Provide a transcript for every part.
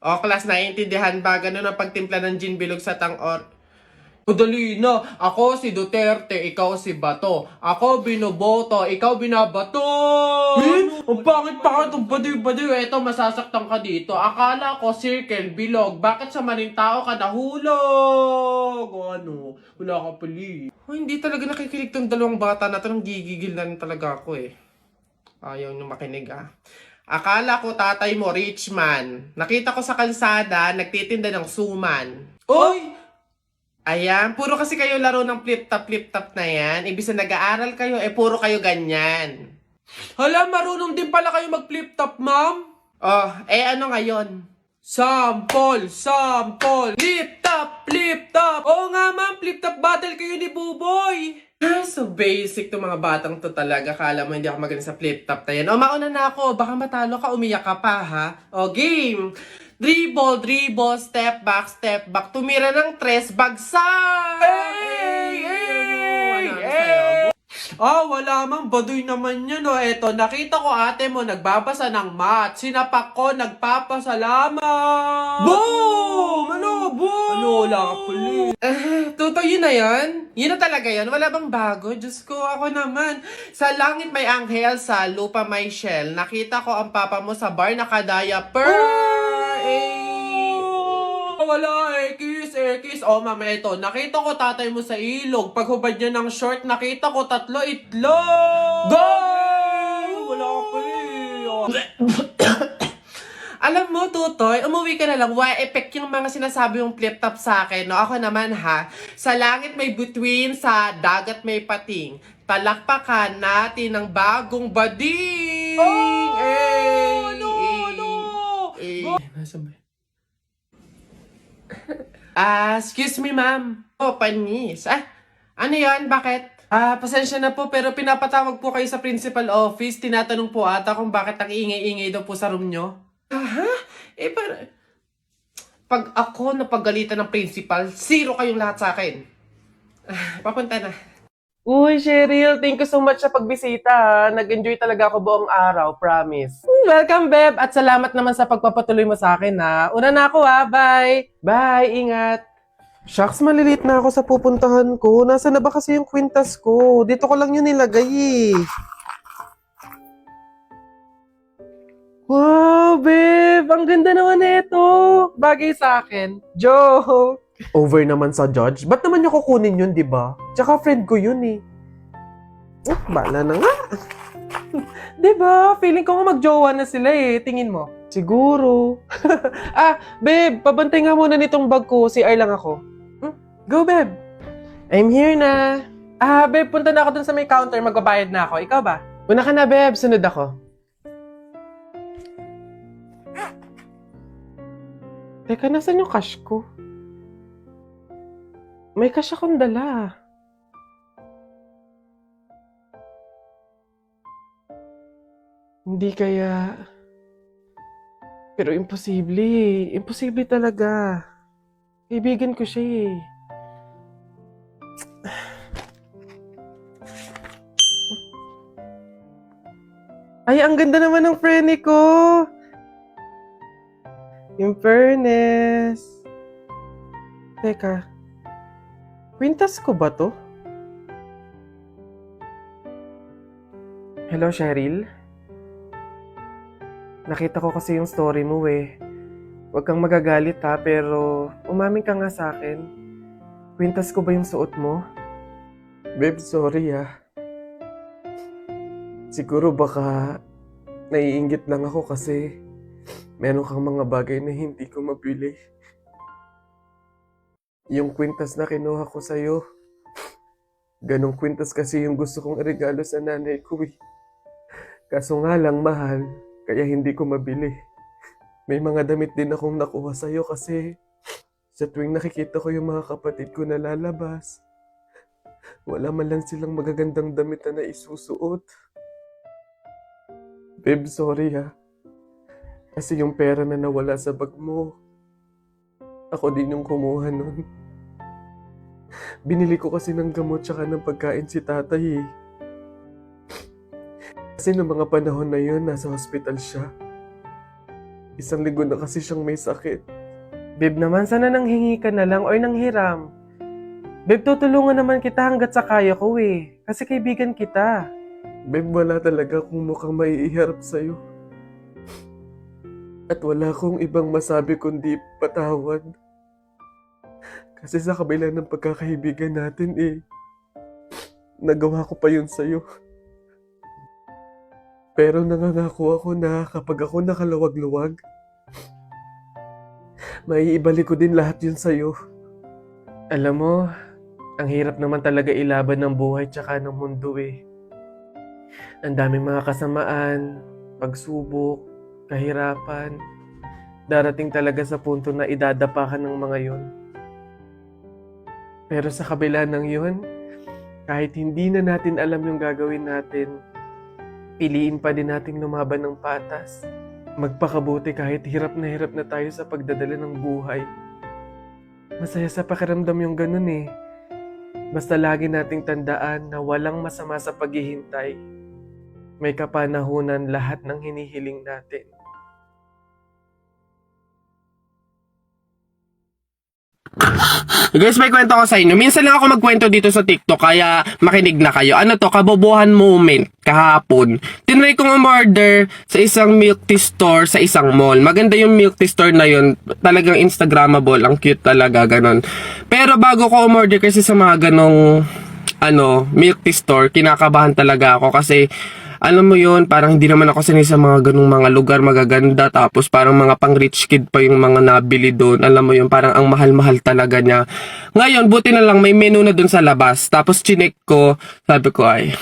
O, class, naiintindihan ba? Ganun ang pagtimpla ng gin bilog sa tang-or. Madali na. Ako si Duterte, ikaw si Bato. Ako binoboto, ikaw binabato. Ang pangit-pangit ang baduy-baduy. Eto, masasaktan ka dito. Akala ko circle, bilog. Bakit sa maling tao ka nahulog? O ano? Wala ka pali. Oh, hindi talaga nakikinig tong dalawang bata na to. Nang gigigil na rin talaga ako eh. Ayaw nyo makinig ah. Akala ko tatay mo rich man. Nakita ko sa kalsada, nagtitinda ng suman. Oy! Ayan, puro kasi kayo laro ng flip-top na yan. Ibig na nag-aaral kayo, puro kayo ganyan. Hala, marunong din pala kayo mag-flip-top, ma'am? Oh, ano ngayon? Sample! Flip-top! Oo nga, ma'am, flip-top battle kayo ni Buboy! So basic to mga batang to talaga. Kala mo hindi ako magaling sa flip-top na yan. O, mauna na ako. Baka matalo ka, umiyak ka pa, ha? O, game! Dribble, step back, tumira ng tres, bagsak! Wala mang baduy naman yun, o. Eto, nakita ko ate mo nagbabasa ng math. Sinapak ko, nagpapasalamat! Boom! Boom? Wala ka puli. Tuto, yun na yun? Yun na talaga yun? Wala bang bago? Diyos ko, ako naman. Sa langit may anghel, sa lupa may shell. Nakita ko ang papa mo sa bar nakadaya-per. Wala, kiss. Mama, ito. Nakita ko tatay mo sa ilog. Paghubad niya ng short, nakita ko 3 itlog. Go! Wala ka pa Alam mo, Tutoy, umuwi ka na lang. Why effect yung mga sinasabi yung flip-top sa akin. No? Ako naman ha, sa langit may bituin, sa dagat may pating. Talakpakan natin ng bagong bading! Nasaan ba? Excuse me, ma'am. Panis. Ano yan? Bakit? Pasensya na po, pero pinapatawag po kayo sa principal office. Tinatanong po ata kung bakit ang ingay-ingay daw po sa room nyo. Pag ako napagalitan ng principal, 0 kayong lahat sa akin. Papunta na. Uy, Cheryl, thank you so much sa pagbisita. Nag-enjoy talaga ako buong araw, promise. Welcome, Beb, at salamat naman sa pagpapatuloy mo sa akin, ha. Una na ako, ha. Bye. Bye, ingat. Shucks, malilit na ako sa pupuntahan ko. Nasaan na ba kasi yung kwintas ko? Dito ko lang yun nilagay, eh. Wow, babe! Ang ganda naman nito. Bagay sa akin. Joke! Over naman sa judge. Ba't naman niya kukunin yun, di ba? Tsaka friend ko yun eh. Bala na nga. Di ba? Feeling ko nga magjowa na sila eh. Tingin mo. Siguro. Babe, pabantay nga muna nitong bag ko. CR lang ako. Go, babe. I'm here na. Babe, punta na ako dun sa may counter. Magbabayad na ako. Ikaw ba? Una ka na, babe. Sunod ako. Teka, nasan yung cash ko? May cash akong dala. Hindi kaya... Pero imposible eh. Imposible talaga. Kaibigan ko siya eh. Ay, ang ganda naman ng frene ko! In fairness. Teka. Kwintas ko ba to? Hello, Cheryl? Nakita ko kasi yung story mo eh. Huwag kang magagalit ha, pero umamin ka nga sa akin. Kwintas ko ba yung suot mo? Babe, sorry ah. Siguro baka naiinggit lang ako kasi meron kang mga bagay na hindi ko mabili. Yung kwintas na kinuha ko sa'yo, ganong kwintas kasi yung gusto kong regalo sa nanay ko eh. Kaso nga lang mahal, kaya hindi ko mabili. May mga damit din akong nakuha sa'yo kasi sa tuwing nakikita ko yung mga kapatid ko na lalabas, wala man lang silang magagandang damit na isusuot. Babe, sorry ha. Kasi yung pera na nawala sa bag mo, ako din yung kumuha nun. Binili ko kasi ng gamot tsaka ng pagkain si tatay eh. Kasi noong mga panahon na yun, nasa hospital siya. Isang linggo na kasi siyang may sakit. Babe naman, sana nanghingi ka na lang or nanghiram. Babe, tutulungan naman kita hanggat sa kaya ko eh. Kasi kaibigan kita. Babe, wala talaga akong mukhang maiiharap sa'yo. At wala akong ibang masabi kundi patawad. Kasi sa kabila ng pagkakaibigan natin nagawa ko pa yun sa'yo. Pero nangangako ako na kapag ako nakaluwag-luwag, maiibalik ko din lahat yun sa'yo. Alam mo, ang hirap naman talaga ilaban ng buhay tsaka ng mundo eh. Ang daming mga kasamaan, pagsubok, kahirapan. Darating talaga sa punto na idadapa ka ng mga yun. Pero sa kabila ng yun, kahit hindi na natin alam yung gagawin natin, piliin pa din nating lumaban ng patas. Magpakabuti kahit hirap na tayo sa pagdadala ng buhay. Masaya sa pakiramdam yung ganun eh. Basta lagi nating tandaan na walang masama sa paghihintay. May kapanahunan lahat ng hinihiling natin. Guys, may kwento ko sa inyo. Minsan lang ako magkwento dito sa TikTok, kaya makinig na kayo. Ano to, kabobohan moment kahapon. Tinry kong umorder sa isang milk tea store sa isang mall. Maganda yung milk tea store na yun. Talagang Instagrammable. Ang cute talaga, ganon. Pero bago ko umorder kasi sa mga ganong milk tea store, kinakabahan talaga ako kasi alam mo yun, parang hindi naman ako sanay sa mga ganung mga lugar magaganda, tapos parang mga pang rich kid pa yung mga nabili doon. Alam mo yun, parang ang mahal-mahal talaga niya. Ngayon, buti na lang may menu na doon sa labas. Tapos chinek ko, sabi ko ay,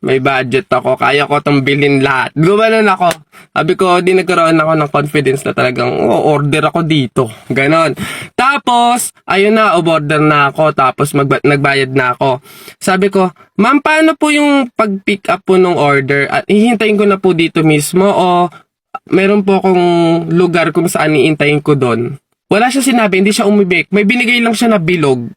may budget ako, kaya ko itong bilhin lahat. Gumanon ako. Sabi ko, di nagkaroon ako ng confidence na talagang, order ako dito. Ganon. Tapos, ayun na, order na ako. Tapos, nagbayad na ako. Sabi ko, ma'am, paano po yung pag-pick up po ng order? At hihintayin ko na po dito mismo o meron po akong lugar kung saan iintayin ko doon? Wala siya sinabi, hindi siya umibig. May binigay lang siya na bilog.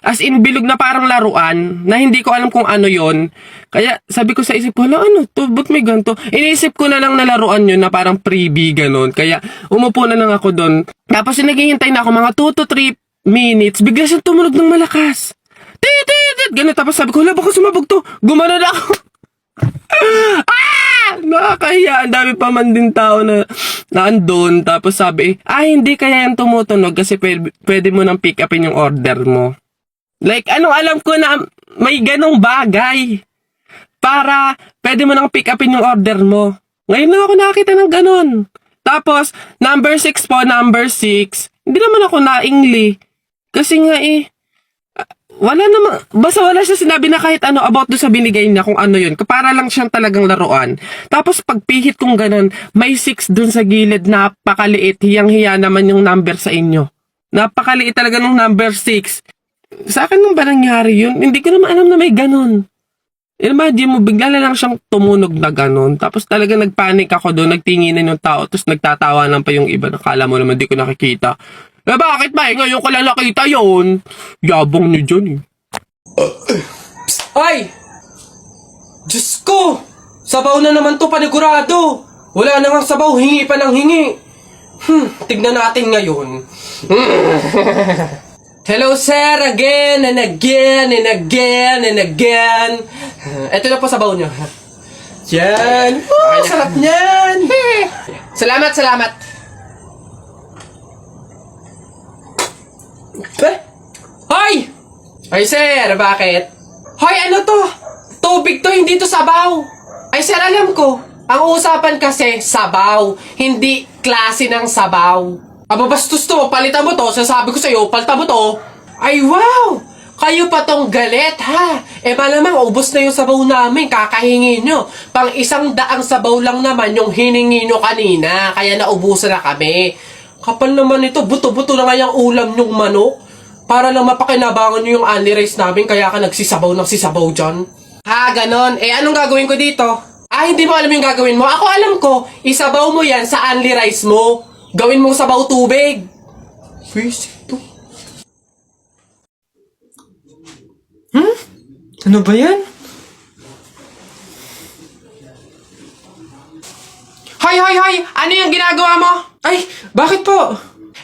As in, bilog na parang laruan, na hindi ko alam kung ano yon. Kaya sabi ko sa isip ko, ano to, ba't may ganito? Iniisip ko na lang na laruan yun na parang freebie, ganon. Kaya umupo na lang ako doon. Tapos naghihintay na ako mga 2 to 3 minutes, bigla siyang tumunog ng malakas. Tit, ganon. Tapos sabi ko, baka sumabog to. Gumano na ako. Nakakahiya. Ang dami pa man din tao na andun. Tapos sabi, hindi kaya yan tumutunog kasi pwede mo nang pick upin yung order mo. Like, alam ko na may ganong bagay para pwede mo nang pick upin yung order mo. Ngayon lang ako nakakita ng ganon. Tapos, number 6 po, number 6. Hindi naman ako naingli. Kasi nga wala naman, basta wala siya sinabi na kahit ano about do sa binigay niya kung ano yun. Para lang siyang talagang laruan. Tapos pagpihit kong ganon, may 6 dun sa gilid, napakaliit. Hiyang-hiya naman yung number sa inyo. Napakaliit talaga ng number 6. Sa akin nung ba nangyari yun? Hindi ko naman alam na may ganon. Imagine mo, bigla na lang siyang tumunog na ganon. Tapos talaga nagpanik ako doon, nagtinginan yung tao, tapos nagtatawanan pa yung iba. Nakala mo naman di ko nakikita. Bakit ba? Ngayon ko lang nakita yun. Yabong niyo dyan Ay! Diyos ko! Sabaw na naman to, panigurado! Wala na nga sabaw, hingi pa ng hingi. Tignan natin ngayon. Hello sir, again and again and again and again. Ito na po sabaw nyo. Yan. Sarap niyan. Salamat. Hoy! Ay sir, bakit? Hoy, ano to? Tubig to, hindi to sabaw. Ay sir, alam ko. Ang usapan kasi, sabaw. Hindi klase ng sabaw. Aba, bastos to. Palitan mo to. Sasabi ko sa'yo, palitan mo to. Ay, wow! Kayo pa tong galit, ha? Malamang, ubos na yung sabaw namin. Kakahingi nyo. Pang 100 sabaw lang naman yung hiningi nyo kanina. Kaya naubusan na kami. Kapal naman ito. Buto-buto na nga yung ulam nyong manok. Para lang mapakinabangan nyo yung only rice namin. Kaya ka nagsisabaw dyan. Ha, ganon. Anong gagawin ko dito? Hindi mo alam yung gagawin mo. Ako alam ko. Isabaw mo yan sa only rice mo. Gawin mong sabaw tubig. Visit to. Ano ba yan? Hay! hoy! Ano yung ginagawa mo? Ay, bakit po?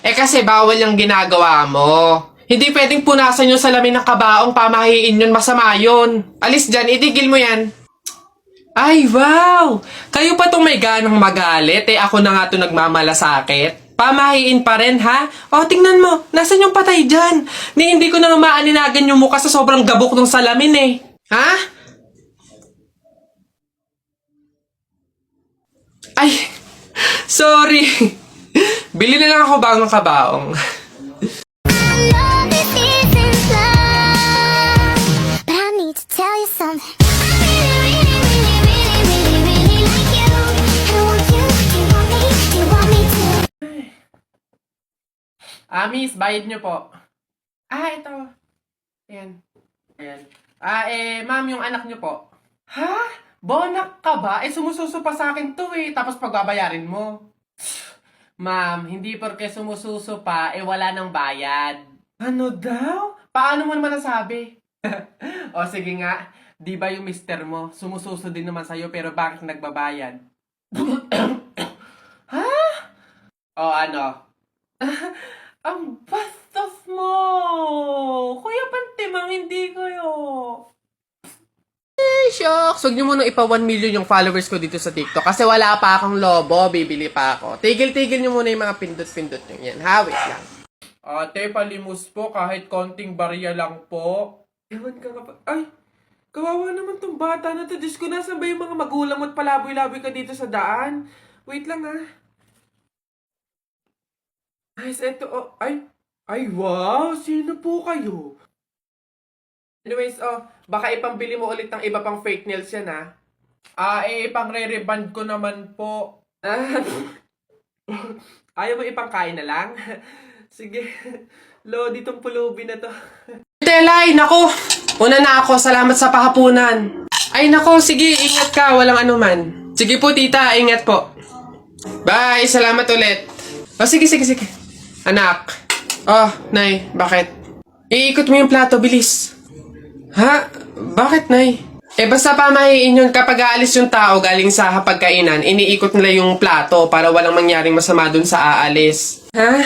Eh kasi bawal yung ginagawa mo. Hindi pwedeng punasan yung salamin ng kabaong, pamahiin yun, masama yun. Alis dyan, itigil mo yan. Ay, wow! Kayo pa tong may ganang magalit, eh ako na nga to nagmamalasakit. Pamahiin pa rin, ha? O, tingnan mo, nasan yung patay dyan? Hindi ko na nga maaninagan yung mukha sa sobrang gabok ng salamin, eh. Ha? Ay, sorry. Bili na lang ako bagong kabaong. Love is isn't love, but I need to tell you something. I really like you. I want you. Do you want me? Do you want me to? Miss, bayad nyo po. Ito. Ayan. Ayan. Ma'am, yung anak nyo po. Ha? Bonak ka ba? Sumususo pa sa akin to eh. Tapos pagbabayarin mo. Ma'am, hindi porke sumususo pa, wala nang bayad. Ano daw? Paano mo naman nasabi? O sige nga, di ba yung mister mo, sumususo din naman sa'yo pero bakit nagbabayad? Ha? O ano? Ang bastos mo! Kuya Pantimang, hindi kayo. Shucks, huwag niyo muna ipa 1 million yung followers ko dito sa TikTok kasi wala pa akong lobo, bibili pa ako. Tigil-tigil niyo muna yung mga pindot-pindot nyo yan. Ha, wait lang. Ate, palimos po kahit konting barya lang po. Ewan ka kapag... Ay, kawawa naman tong bata na to. Diyos ko, nasan ba yung mga magulang mo at palaboy-laboy ka dito sa daan? Wait lang ha. Ay, eto, ay, wow, sino po kayo? Anyways, baka ipambili mo ulit ng iba pang fake nails yan, ha? Ipang re-reband ko naman po. Ayaw mo ipangkain na lang? Sige, Lodi tong pulubi na to. Telay, nako! Una na ako, salamat sa pahapunan. Ay, nako, sige, ingat ka, walang anuman. Sige po, tita, ingat po. Bye, salamat ulit. Sige. Anak. Nay, bakit? Iikot mo yung plato, bilis. Ha? Bakit, Nay? Basta pamahiin yun kapag aalis yung tao galing sa hapagkainan, iniikot nila yung plato para walang mangyaring masama dun sa aalis. Ha?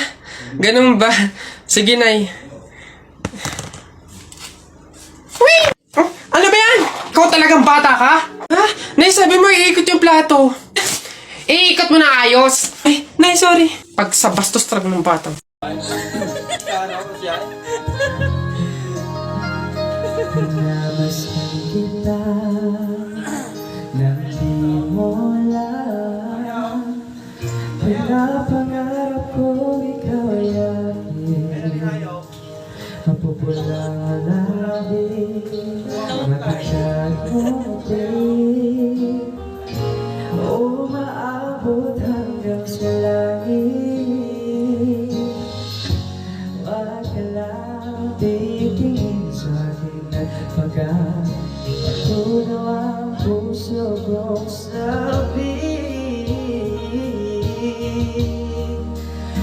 Ganun ba? Sige, Nay. Wait! Ano ba yan? Ikaw talagang bata ka? Ha? Nay, sabi mo iikot yung plato. Iikot mo na ayos. Ay, Nay, sorry. Pag sa bastos talaga ng batang. Namamasdan kita nang di mo alam. Pinapangarap ko ikaw ay akin. Mapupulang alawin, matagad mo din. O maabot hanggang sa langit. Wag ka lang titingin sa akin at pagkatunaw ang puso kong sabing.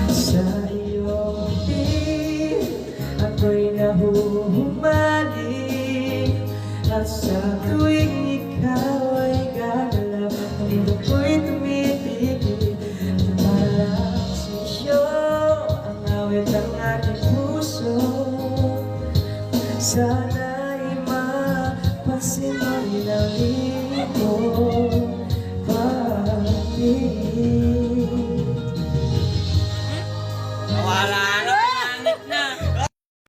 Sa iyong bibig ako'y nahuhumaling, at sa tuwing ikaw ay gagalaw, ang mundo ko'y tumitigil. Lumalang sa'yo ang awit ng aking puso. Sana'y mapansin mo rin ang iyong pag-ibig. Wala na